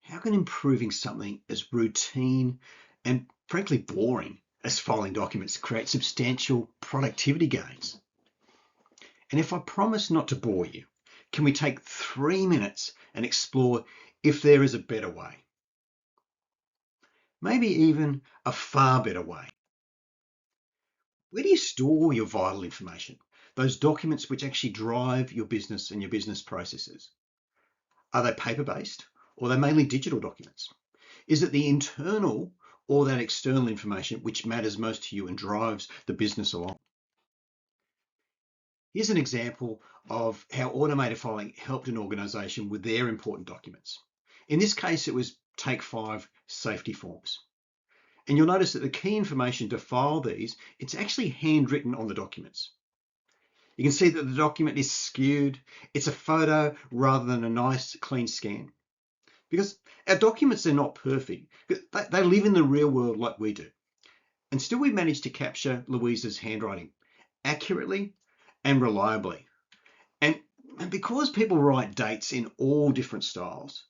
How can improving something as routine and frankly boring as filing documents create substantial productivity gains? And if I promise not to bore you, can we take 3 minutes and explore if there is a better way? Maybe even a far better way. Where do you store your vital information? Those documents which actually drive your business and your business processes. Are they paper-based or are they mainly digital documents? Is it the internal or that external information which matters most to you and drives the business along? Here's an example of how automated filing helped an organization with their important documents. In this case, it was Take 5 safety forms. And you'll notice that the key information to file these, it's actually handwritten on the documents. You can see that the document is skewed. It's a photo rather than a nice clean scan. Because our documents are not perfect. They live in the real world like we do. And still we managed to capture Louisa's handwriting accurately and reliably. And because people write dates in all different styles,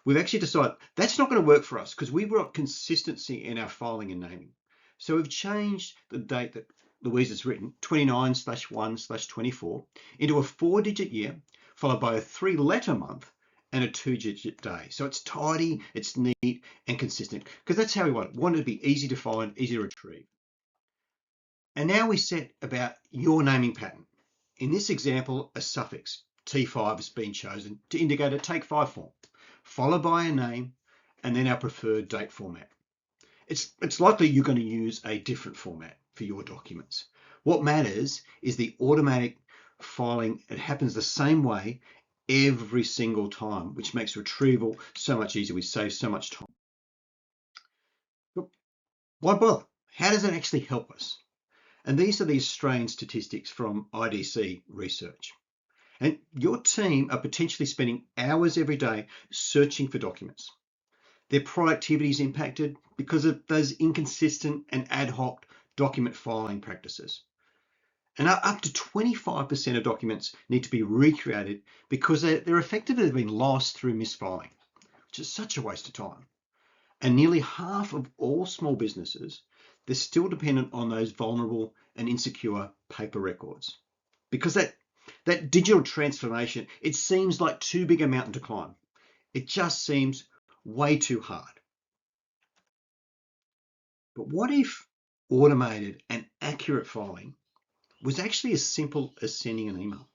we've actually decided that's not going to work for us because we want consistency in our filing and naming. So we've changed the date that Louisa's written, 29/1/24, into a 4-digit year, followed by a 3-letter month and a 2-digit day. So it's tidy, it's neat and consistent because that's how we want it. We want it to be easy to find, easy to retrieve. And now we set about your naming pattern. In this example, a suffix, T5, has been chosen to indicate a Take 5 form, followed by a name and then our preferred date format. It's likely you're going to use a different format for your documents. What matters is the automatic filing. It happens the same way every single time, which makes retrieval so much easier. We save so much time. But why bother? How does it actually help us? And these are the Australian statistics from IDC Research. And your team are potentially spending hours every day searching for documents. Their productivity is impacted because of those inconsistent and ad hoc document filing practices. And up to 25% of documents need to be recreated because they're effectively been lost through misfiling, which is such a waste of time. And nearly half of all small businesses, they're still dependent on those vulnerable and insecure paper records. Because that digital transformation, it seems like too big a mountain to climb. It just seems way too hard. But what if automated and accurate filing was actually as simple as sending an email?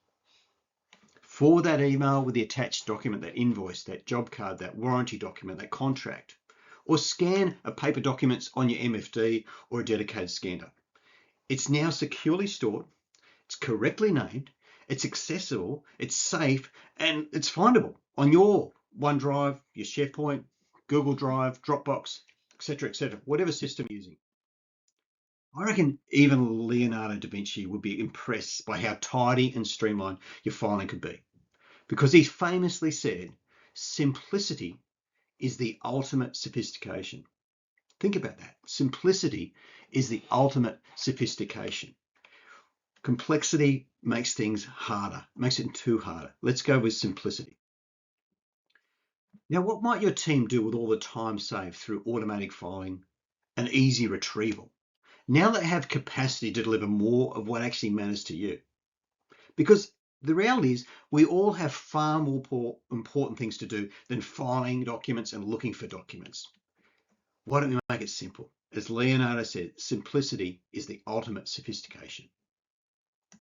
Forward that email with the attached document, that invoice, that job card, that warranty document, that contract, or scan a paper documents on your MFD or a dedicated scanner. It's now securely stored, it's correctly named, it's accessible, it's safe, and it's findable on your OneDrive, your SharePoint, Google Drive, Dropbox, etc., whatever system you're using. I reckon even Leonardo da Vinci would be impressed by how tidy and streamlined your filing could be, because he famously said, simplicity is the ultimate sophistication. Think about that. Simplicity is the ultimate sophistication. Complexity makes things harder, makes it too harder. Let's go with simplicity. Now, what might your team do with all the time saved through automatic filing and easy retrieval? Now they have capacity to deliver more of what actually matters to you. Because the reality is we all have far more important things to do than filing documents and looking for documents. Why don't we make it simple? As Leonardo said, simplicity is the ultimate sophistication.